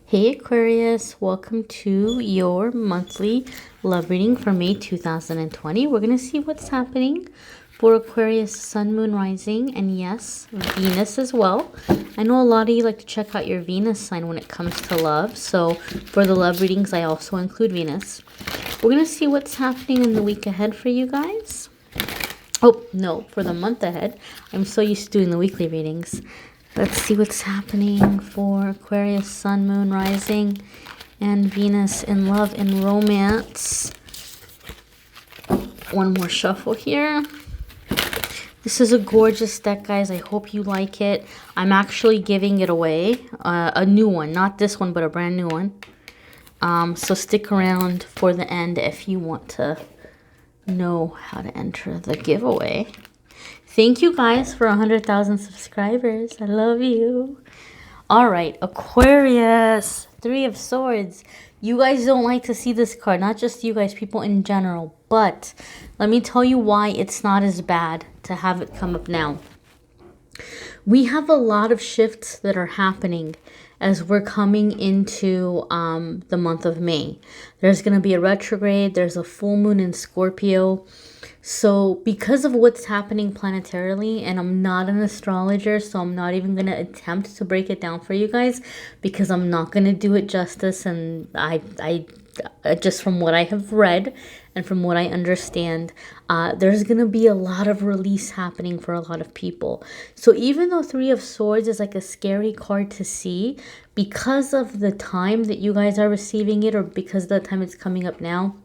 Hey Aquarius, welcome to your monthly love reading for May 2020. We're going to see what's happening for Aquarius, Sun, Moon, Rising, and yes, Venus as well. I know a lot of you like to check out your Venus sign when it comes to love. So for the love readings, I also include Venus. We're going to see what's happening in the week ahead for you guys. Oh, no, for the month ahead. I'm so used to doing the weekly readings. Let's see what's happening for Aquarius, Sun, Moon, Rising, and Venus in love and romance. One more shuffle here. This is a gorgeous deck, guys. I hope you like it. I'm actually giving it away. A new one. Not this one, but a brand new one. So stick around for the end if you want to know how to enter the giveaway. Thank you guys for 100,000 subscribers. I love you. All right, Aquarius, Three of Swords. You guys don't like to see this card, not just you guys, people in general. But let me tell you why it's not as bad to have it come up now. We have a lot of shifts that are happening as we're coming into the month of May. There's going to be a retrograde. There's a full moon in Scorpio. So because of what's happening planetarily, and I'm not an astrologer, so I'm not even going to attempt to break it down for you guys because I'm not going to do it justice. And I just from what I have read and from what I understand, there's going to be a lot of release happening for a lot of people. So even though Three of Swords is like a scary card to see, because of the time that you guys are receiving it, or because of the time it's coming up now,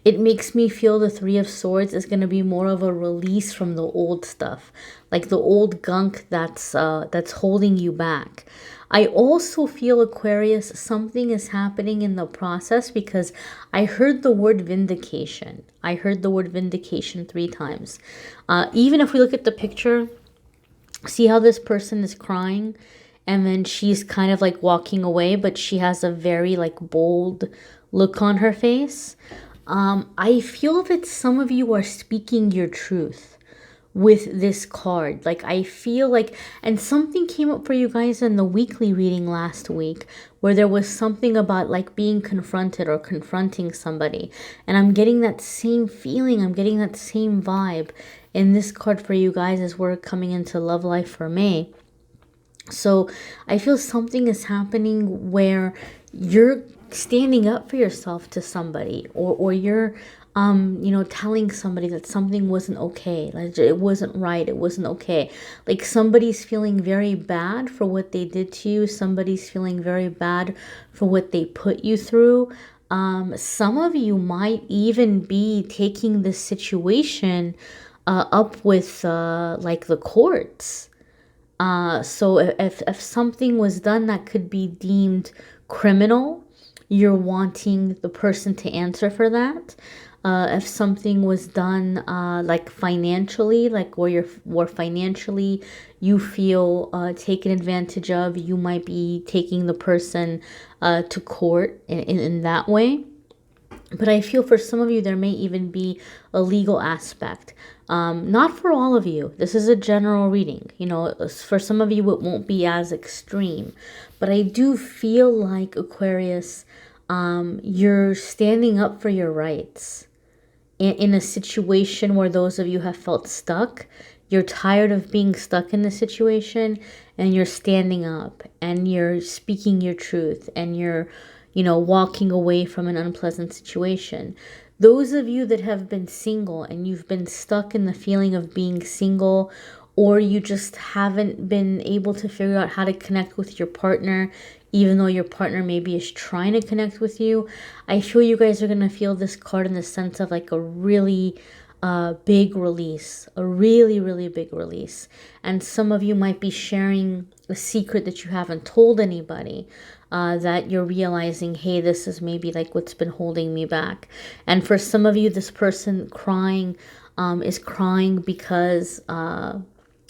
it makes me feel the Three of Swords is going to be more of a release from the old stuff, like the old gunk that's holding you back. I also feel, Aquarius, something is happening in the process because I heard the word vindication. I heard the word vindication 3 times. Even if we look at the picture, see how this person is crying and then she's kind of like walking away, but she has a very like bold look on her face. I feel that some of you are speaking your truth with this card. Like I feel like, and something came up for you guys in the weekly reading last week where there was something about like being confronted or confronting somebody. And I'm getting that same feeling. I'm getting that same vibe in this card for you guys as we're coming into love life for May. So I feel something is happening where you're standing up for yourself to somebody, or you're telling somebody that something wasn't okay, like it wasn't right, it wasn't okay. Like somebody's feeling very bad for what they did to you. Somebody's feeling very bad for what they put you through. Some of you might even be taking this situation up with like the courts. So if something was done that could be deemed criminal, you're wanting the person to answer for that. If something was done like financially, like where financially you feel taken advantage of, you might be taking the person to court in that way. But I feel for some of you, there may even be a legal aspect. Not for all of you. This is a general reading. You know, for some of you, it won't be as extreme. But I do feel like, Aquarius, you're standing up for your rights. In a situation where those of you have felt stuck, you're tired of being stuck in the situation, and you're standing up, and you're speaking your truth, and you're walking away from an unpleasant situation. Those of you that have been single and you've been stuck in the feeling of being single, or you just haven't been able to figure out how to connect with your partner, even though your partner maybe is trying to connect with you, I feel you guys are going to feel this card in the sense of like a really big release, a really, really big release. And some of you might be sharing a secret that you haven't told anybody, that you're realizing, hey, this is maybe like what's been holding me back. And for some of you, this person crying is crying because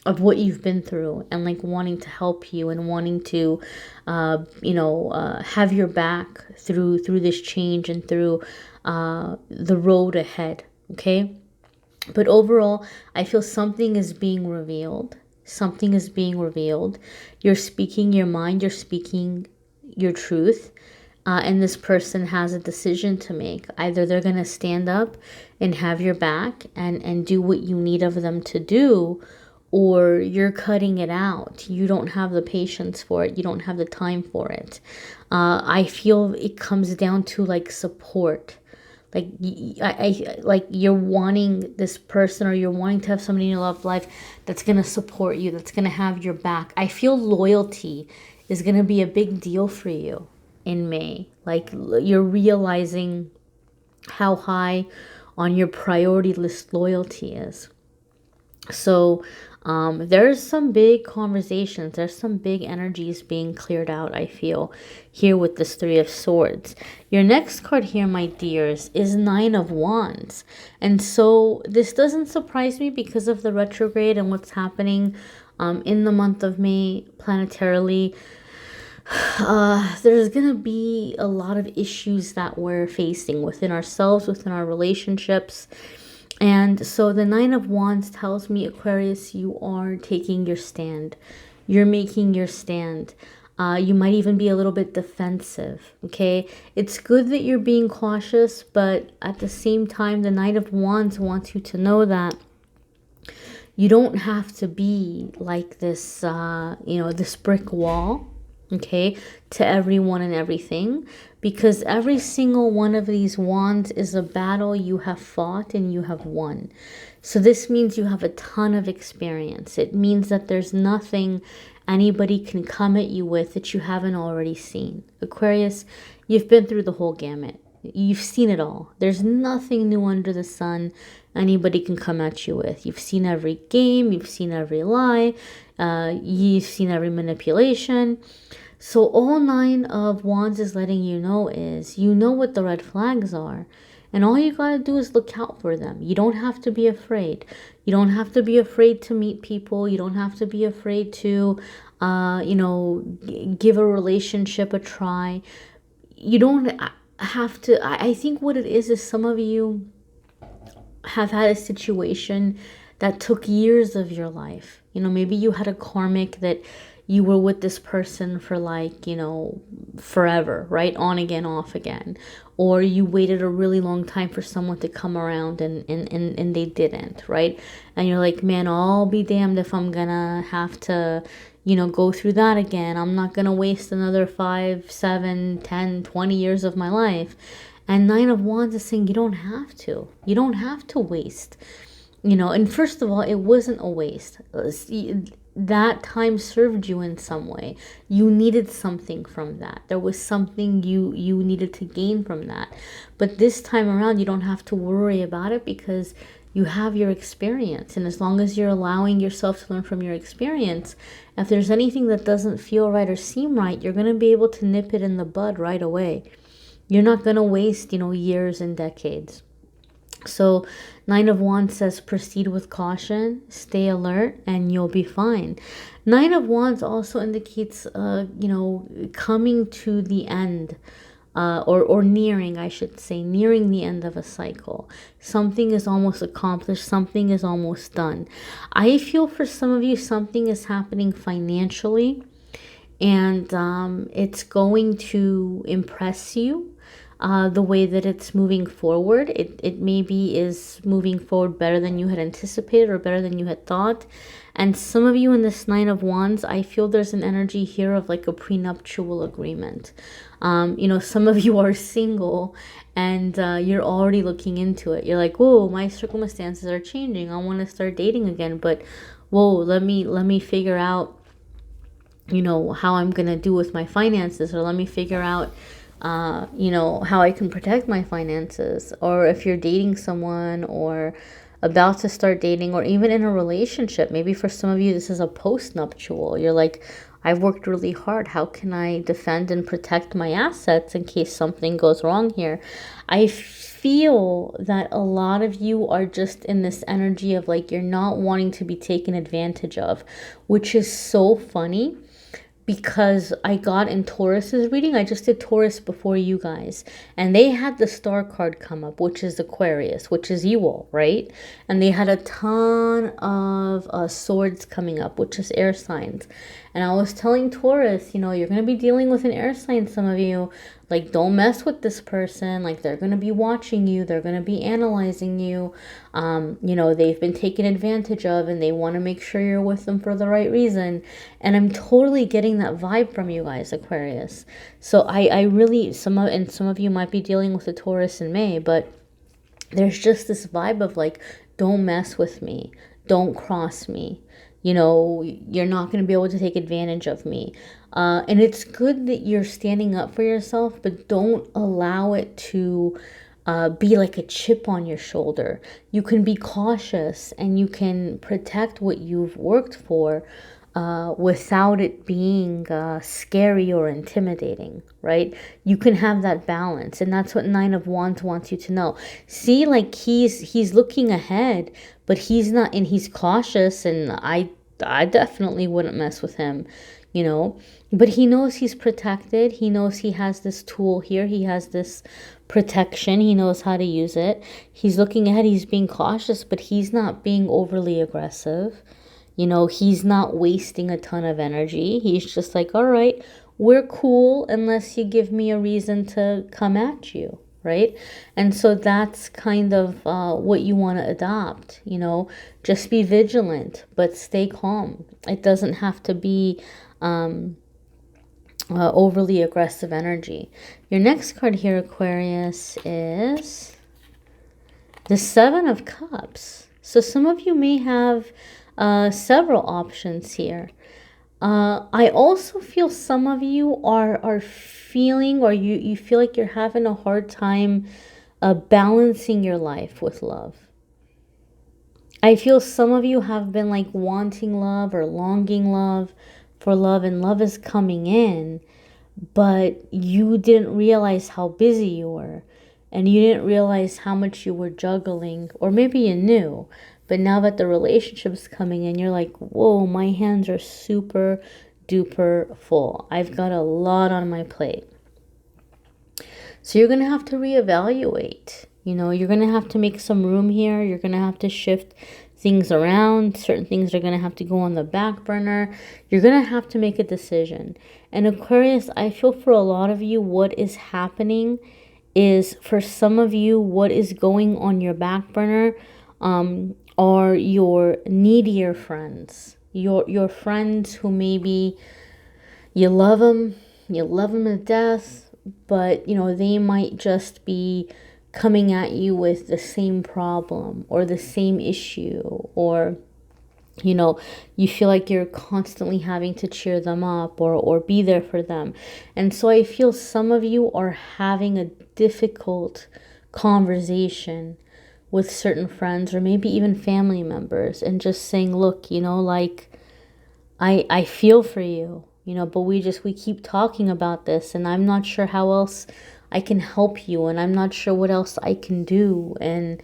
of what you've been through, and like wanting to help you and wanting to have your back through this change and through the road ahead. Okay, but overall I feel something is being revealed. Something is being revealed. You're speaking your mind. You're speaking your truth. And this person has a decision to make. Either they're going to stand up and have your back and do what you need of them to do, or you're cutting it out. You don't have the patience for it. You don't have the time for it. I feel it comes down to like support. Like like you're wanting this person, or you're wanting to have somebody in your love life that's going to support you, that's going to have your back. I feel loyalty is going to be a big deal for you in May. Like you're realizing how high on your priority list loyalty is. So there's some big conversations, there's some big energies being cleared out, I feel, here with this Three of Swords. Your next card here, my dears, is Nine of Wands. And so this doesn't surprise me because of the retrograde and what's happening in the month of May planetarily. There's gonna be a lot of issues that we're facing within ourselves, within our relationships. And so the Nine of Wands tells me, Aquarius, you are taking your stand. You're making your stand. You might even be a little bit defensive, okay? It's good that you're being cautious, but at the same time, the Knight of Wands wants you to know that you don't have to be like this, this brick wall, okay, to everyone and everything, because every single one of these wands is a battle you have fought and you have won. So this means you have a ton of experience. It means that there's nothing anybody can come at you with that you haven't already seen. Aquarius, you've been through the whole gamut. You've seen it all. There's nothing new under the sun anybody can come at you with. You've seen every game. You've seen every lie. You've seen every manipulation. So all Nine of Wands is letting you know is, you know what the red flags are. And all you got to do is look out for them. You don't have to be afraid. You don't have to be afraid to meet people. You don't have to be afraid to, give a relationship a try. You don't have to. I think what it is some of you have had a situation that took years of your life. Maybe you had a karmic that you were with this person for forever, right? On again, off again. Or you waited a really long time for someone to come around and they didn't, right? And you're like, man, I'll be damned if I'm gonna have to, go through that again. I'm not gonna waste another 5, 7, 10, 20 years of my life. And Nine of Wands is saying you don't have to. You don't have to waste. And first of all, it wasn't a waste. That time served you in some way. You needed something from that. There was something you needed to gain from that. But this time around, you don't have to worry about it because you have your experience. And as long as you're allowing yourself to learn from your experience, if there's anything that doesn't feel right or seem right, you're going to be able to nip it in the bud right away. You're not going to waste, years and decades. So Nine of Wands says proceed with caution, stay alert, and you'll be fine. Nine of Wands also indicates, coming to the end, or nearing, I should say, nearing the end of a cycle. Something is almost accomplished. Something is almost done. I feel for some of you, something is happening financially, and it's going to impress you. The way that it's moving forward, it maybe is moving forward better than you had anticipated or better than you had thought. And some of you in this Nine of Wands, I feel there's an energy here of like a prenuptial agreement. Some of you are single and you're already looking into it. You're like, whoa, my circumstances are changing. I want to start dating again, but whoa, let me figure out, how I'm gonna do with my finances, or let me figure out how I can protect my finances. Or if you're dating someone or about to start dating, or even in a relationship, maybe for some of you this is a post-nuptial. You're like, I've worked really hard. How can I defend and protect my assets in case something goes wrong here? I feel that a lot of you are just in this energy of like, you're not wanting to be taken advantage of, which is so funny. Because I got in Taurus's reading, I just did Taurus before you guys, and they had the star card come up, which is Aquarius, which is you all, right? And they had a ton of swords coming up, which is air signs. And I was telling Taurus, you know, you're going to be dealing with an air sign, some of you. Like, don't mess with this person. Like, they're going to be watching you. They're going to be analyzing you. You know, they've been taken advantage of, and they want to make sure you're with them for the right reason. And I'm totally getting that vibe from you guys, Aquarius. So I really, some of you might be dealing with a Taurus in May, but there's just this vibe of like, don't mess with me. Don't cross me. You know, you're not going to be able to take advantage of me. And it's good that you're standing up for yourself, but don't allow it to be like a chip on your shoulder. You can be cautious and you can protect what you've worked for without it being scary or intimidating, right? You can have that balance, and that's what Nine of Wands wants you to know. See, like he's looking ahead, but he's not, and he's cautious, and I definitely wouldn't mess with him, you know, but he knows he's protected. He knows he has this tool here. He has this protection. He knows how to use it. He's looking ahead. He's being cautious, but he's not being overly aggressive. You know, he's not wasting a ton of energy. He's just like, all right, we're cool unless you give me a reason to come at you, right? And so that's kind of what you want to adopt, you know. Just be vigilant, but stay calm. It doesn't have to be overly aggressive energy. Your next card here, Aquarius, is the Seven of Cups. So some of you may have several options here. I also feel some of you are feeling, or you feel like you're having a hard time balancing your life with love. I feel some of you have been like wanting love or longing for love, and love is coming in, but you didn't realize how busy you were, and you didn't realize how much you were juggling, or maybe you knew. But now that the relationship's coming in, you're like, whoa, my hands are super duper full. I've got a lot on my plate. So you're going to have to reevaluate. You know, you're going to have to make some room here. You're going to have to shift things around. Certain things are going to have to go on the back burner. You're going to have to make a decision. And Aquarius, I feel for a lot of you, what is happening is, for some of you, what is going on your back burner are your needier friends, your friends who maybe you love them to death, but you know, they might just be coming at you with the same problem or the same issue, or you know, you feel like you're constantly having to cheer them up or be there for them. And so I feel some of you are having a difficult conversation with certain friends or maybe even family members, and just saying, look, you know, like I feel for you, you know, but we keep talking about this, and I'm not sure how else I can help you, and I'm not sure what else I can do, and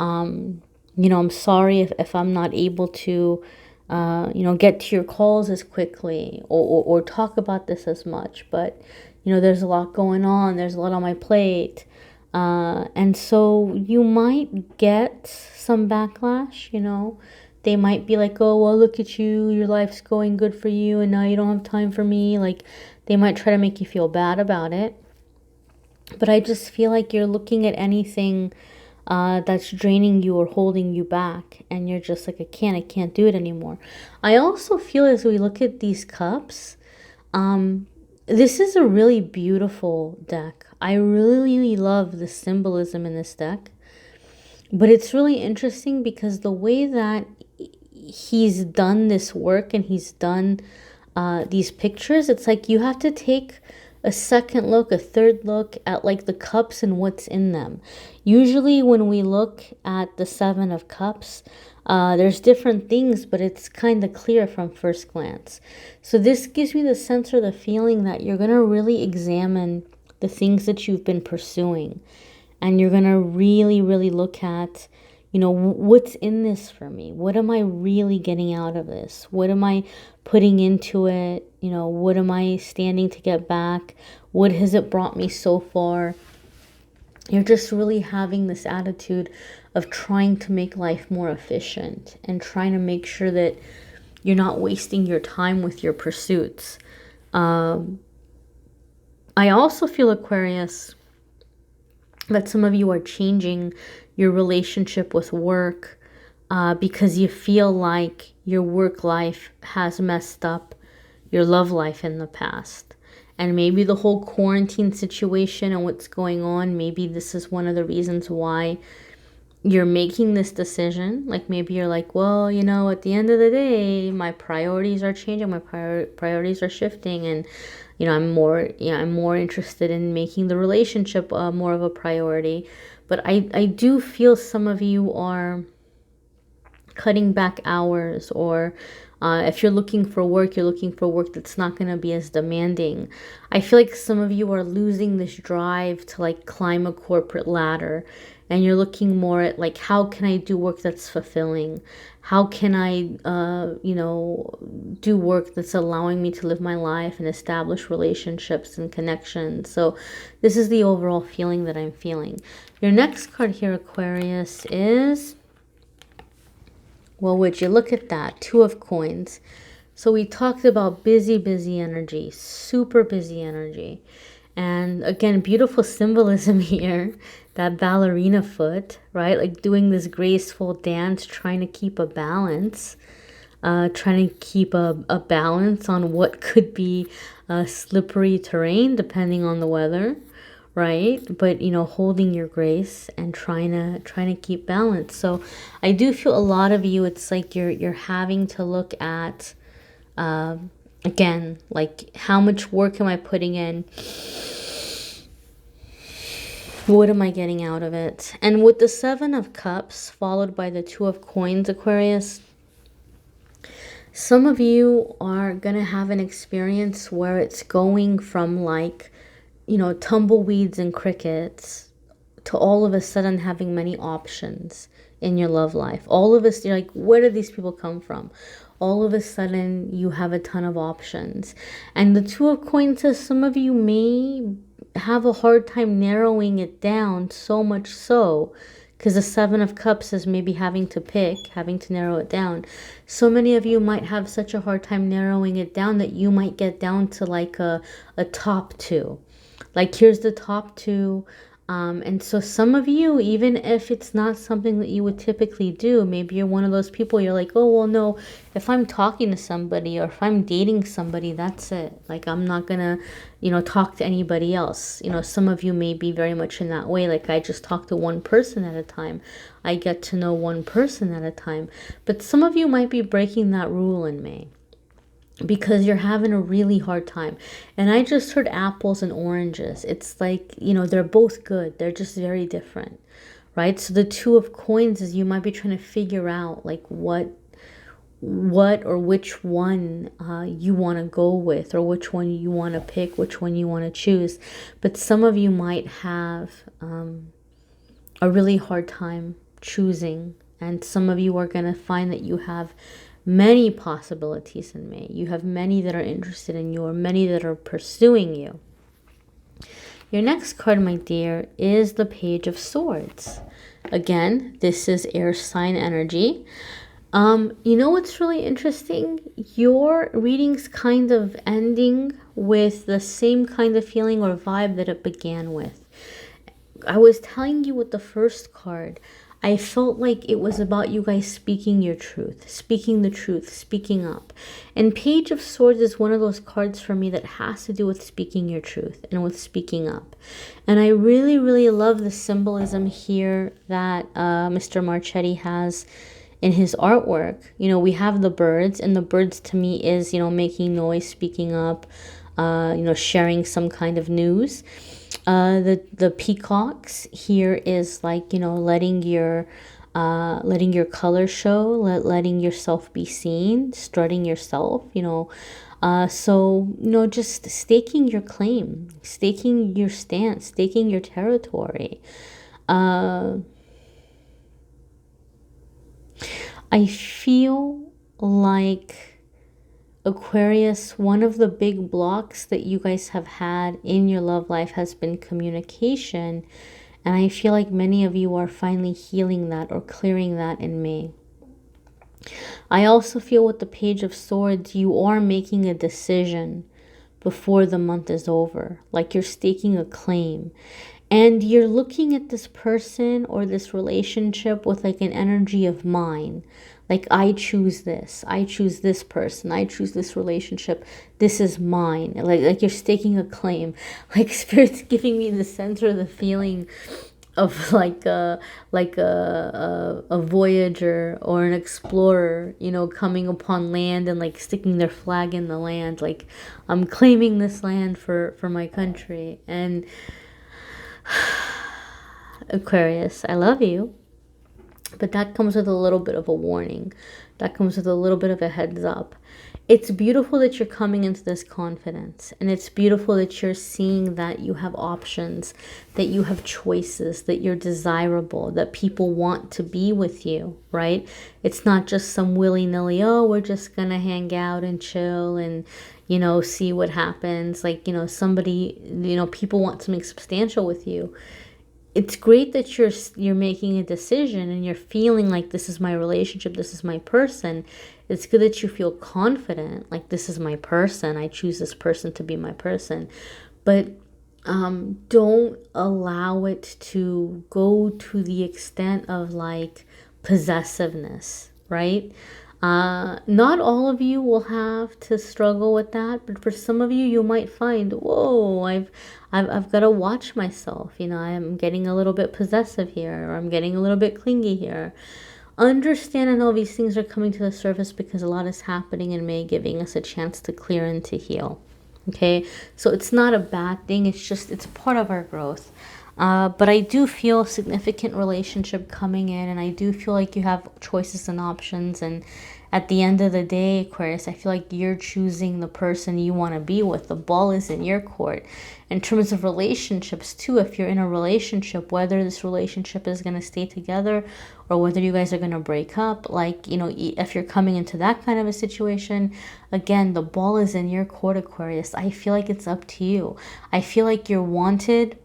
you know, I'm sorry if I'm not able to you know, get to your calls as quickly or talk about this as much, but you know, there's a lot going on, there's a lot on my plate. And so you might get some backlash, you know. They might be like, oh, well, look at you, your life's going good for you, and now you don't have time for me. Like, they might try to make you feel bad about it. But I just feel like you're looking at anything that's draining you or holding you back, and you're just like, I can't do it anymore. I also feel, as we look at these cups, this is a really beautiful deck. I really love the symbolism in this deck. But it's really interesting because the way that he's done this work and he's done these pictures, it's like you have to take a second look, a third look at like the cups and what's in them. Usually when we look at the Seven of Cups, there's different things, but it's kind of clear from first glance. So this gives me the sense or the feeling that you're going to really examine the things that you've been pursuing. And you're going to really look at, you know, what's in this for me? What am I really getting out of this? What am I putting into it? You know, what am I standing to get back? What has it brought me so far? You're just really having this attitude of trying to make life more efficient and trying to make sure that you're not wasting your time with your pursuits. I also feel, Aquarius, that some of you are changing your relationship with work because you feel like your work life has messed up your love life in the past. And maybe the whole quarantine situation and what's going on, maybe this is one of the reasons why you're making this decision. Like maybe you're like, well, you know, at the end of the day, my priorities are changing, my priorities are shifting, and you know, I'm more interested in making the relationship more of a priority. But I do feel some of you are cutting back hours, or if you're looking for work, you're looking for work that's not going to be as demanding. I feel like some of you are losing this drive to like climb a corporate ladder, and you're looking more at like, how can I do work that's fulfilling? How can I, you know, do work that's allowing me to live my life and establish relationships and connections? So this is the overall feeling that I'm feeling. Your next card here, Aquarius, is, well, would you look at that? Two of Coins. So we talked about busy energy, super busy energy. And again, beautiful symbolism here. That ballerina foot, right? Like doing this graceful dance, trying to keep a balance. Trying to keep a balance on what could be slippery terrain, depending on the weather. Right? But, you know, holding your grace and trying to keep balance. So I do feel a lot of you, it's like you're having to look at, again, like how much work am I putting in? What am I getting out of it? And with the Seven of Cups followed by the Two of Coins, Aquarius, some of you are going to have an experience where it's going from like, you know, tumbleweeds and crickets to all of a sudden having many options in your love life. All of us, you're like, where do these people come from? All of a sudden you have a ton of options. And the Two of Coins says some of you may have a hard time narrowing it down, so much so because the Seven of Cups is maybe having to narrow it down. So many of you might have such a hard time narrowing it down that you might get down to like a top two. Like here's the top two. And so some of you, even if it's not something that you would typically do, maybe you're one of those people, you're like, oh, well, no, if I'm talking to somebody or if I'm dating somebody, that's it. Like, I'm not gonna, you know, talk to anybody else. You know, some of you may be very much in that way. Like, I just talk to one person at a time. I get to know one person at a time. But some of you might be breaking that rule in May, because you're having a really hard time. And I just heard apples and oranges. It's like, you know, they're both good. They're just very different, right? So the Two of Coins is you might be trying to figure out like what or which one you want to go with, or which one you want to pick, which one you want to choose. But some of you might have a really hard time choosing. And some of you are going to find that you have many possibilities in May. You have many that are interested in you, or many that are pursuing you. Your next card, my dear, is the Page of Swords. Again, this is air sign energy. You know what's really interesting? Your reading's kind of ending with the same kind of feeling or vibe that it began with. I was telling you with the first card, I felt like it was about you guys speaking your truth, speaking the truth, speaking up. And Page of Swords is one of those cards for me that has to do with speaking your truth and with speaking up. And I really, really love the symbolism here that Mr. Marchetti has in his artwork. You know, we have the birds, and the birds to me is, you know, making noise, speaking up, you know, sharing some kind of news. The peacocks here is like, you know, letting your color show, letting yourself be seen, strutting yourself, you know. So, you know, just staking your claim, staking your stance, staking your territory. I feel like, Aquarius, one of the big blocks that you guys have had in your love life has been communication. And I feel like many of you are finally healing that or clearing that in May. I also feel with the Page of Swords, you are making a decision before the month is over. Like you're staking a claim. And you're looking at this person or this relationship with like an energy of mine. Like, I choose this. I choose this person. I choose this relationship. This is mine. Like you're staking a claim. Like Spirit's giving me the sense or the feeling of like a voyager or an explorer, you know, coming upon land and like sticking their flag in the land, like, I'm claiming this land for my country. And Aquarius, I love you, but that comes with a little bit of a warning. That comes with a little bit of a heads up. It's beautiful that you're coming into this confidence, and it's beautiful that you're seeing that you have options, that you have choices, that you're desirable, that people want to be with you, right? It's not just some willy-nilly, oh, we're just gonna hang out and chill and, you know, see what happens. Like, you know, somebody, you know, people want something substantial with you. It's great that you're making a decision and you're feeling like, this is my relationship, this is my person. It's good that you feel confident, like, this is my person, I choose this person to be my person. But don't allow it to go to the extent of like possessiveness, right? Not all of you will have to struggle with that, but for some of you, you might find, whoa, I've got to watch myself. You know, I'm getting a little bit possessive here, or I'm getting a little bit clingy here. Understand and know these things are coming to the surface because a lot is happening in May, giving us a chance to clear and to heal. Okay, so it's not a bad thing. It's just, it's part of our growth. But I do feel a significant relationship coming in, and I do feel like you have choices and options. And at the end of the day, Aquarius, I feel like you're choosing the person you want to be with. The ball is in your court. In terms of relationships too, if you're in a relationship, whether this relationship is going to stay together or whether you guys are going to break up, like, you know, if you're coming into that kind of a situation, again, the ball is in your court, Aquarius. I feel like it's up to you. I feel like you're wanted,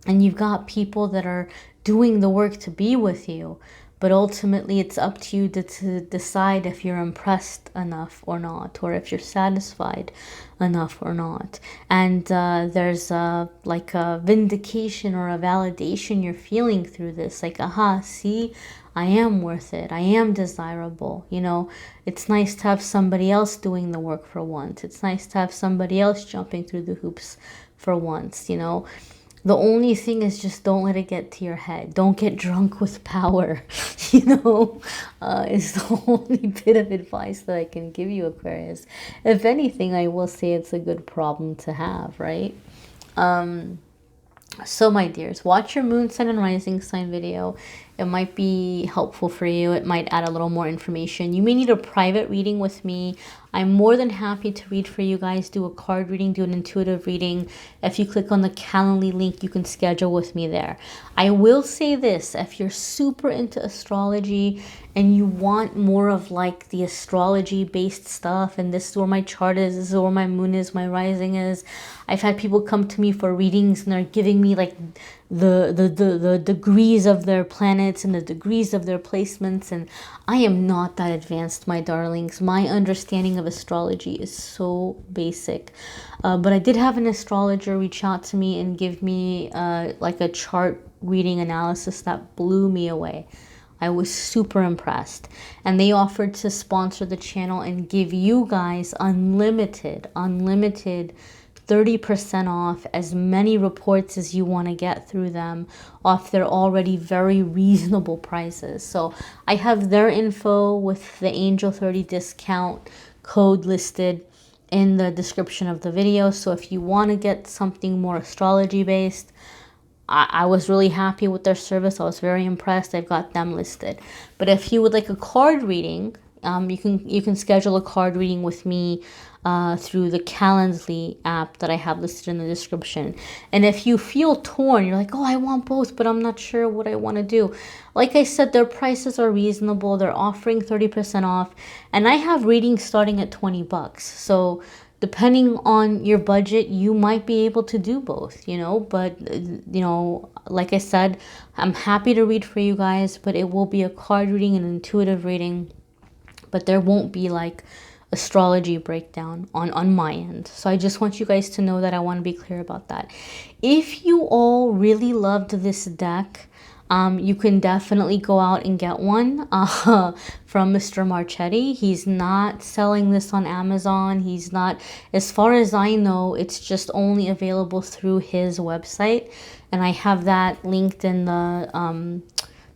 and you've got people that are doing the work to be with you. But ultimately, it's up to you to decide if you're impressed enough or not, or if you're satisfied enough or not. And there's like a vindication or a validation you're feeling through this. Like, aha, see, I am worth it. I am desirable. You know, it's nice to have somebody else doing the work for once. It's nice to have somebody else jumping through the hoops for once, you know. The only thing is, just don't let it get to your head. Don't get drunk with power, you know, is the only bit of advice that I can give you, Aquarius. If anything, I will say it's a good problem to have, right? So my dears, watch your moon sign and rising sign video. It might be helpful for you. It might add a little more information. You may need a private reading with me. I'm more than happy to read for you guys, do a card reading, do an intuitive reading. If you click on the Calendly link, you can schedule with me there. I will say this, if you're super into astrology and you want more of like the astrology based stuff, and this is where my chart is, this is where my moon is, my rising is. I've had people come to me for readings and they're giving me like the degrees of their planets and the degrees of their placements, and I am not that advanced, my darlings. My understanding of astrology is so basic, but I did have an astrologer reach out to me and give me like a chart reading analysis that blew me away. I was super impressed, and they offered to sponsor the channel and give you guys unlimited 30% off as many reports as you want to get through them off their already very reasonable prices. So I have their info with the Angel 30 discount code listed in the description of the video. So if you want to get something more astrology based, I was really happy with their service. I was very impressed. I've got them listed. But if you would like a card reading, you can schedule a card reading with me through the Calendly app that I have listed in the description. And if you feel torn, you're like, oh, I want both, but I'm not sure what I want to do. Like I said, their prices are reasonable. They're offering 30% off. And I have readings starting at 20 bucks. So depending on your budget, you might be able to do both, you know. But, you know, like I said, I'm happy to read for you guys, but it will be a card reading and intuitive reading. but there won't be like astrology breakdown on my end. So I just want you guys to know that. I want to be clear about that. If you all really loved this deck, you can definitely go out and get one from Mr. Marchetti. He's not selling this on Amazon. He's not, as far as I know, it's just only available through his website. And I have that linked in the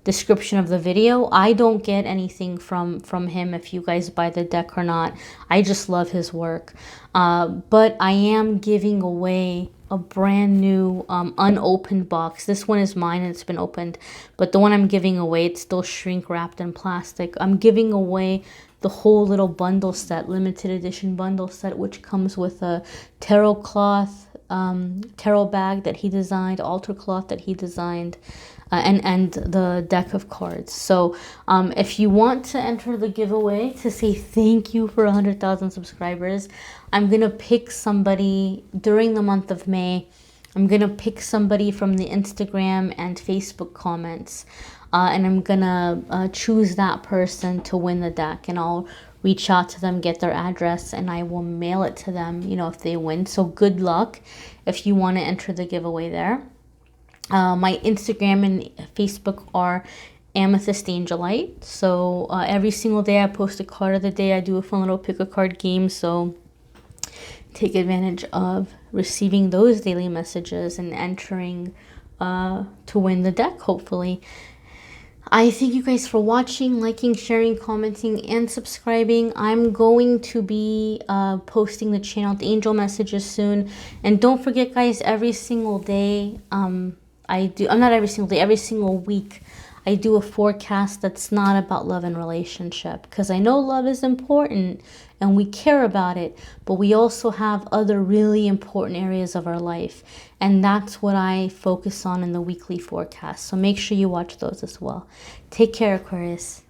description of the video. I don't get anything from him if you guys buy the deck or not. I just love his work. But I am giving away a brand new unopened box. This one is mine and it's been opened, but the one I'm giving away, it's still shrink wrapped in plastic. I'm giving away the whole little bundle set, limited edition bundle set, which comes with a tarot cloth, tarot bag that he designed, altar cloth that he designed, and the deck of cards. So if you want to enter the giveaway to say thank you for 100,000 subscribers, I'm going to pick somebody during the month of May. I'm going to pick somebody from the Instagram and Facebook comments, and I'm going to choose that person to win the deck, and I'll reach out to them, get their address, and I will mail it to them, you know, if they win. So good luck if you want to enter the giveaway there. My Instagram and Facebook are amethystangellight. So every single day I post a card of the day. I do a fun little pick a card game. So take advantage of receiving those daily messages and entering to win the deck, hopefully. I thank you guys for watching, liking, sharing, commenting, and subscribing. I'm going to be posting the channel, the angel messages soon. And don't forget, guys, every single day, not every single day, every single week, I do a forecast that's not about love and relationship, because I know love is important and we care about it, but we also have other really important areas of our life, and that's what I focus on in the weekly forecast. So make sure you watch those as well. Take care, Aquarius.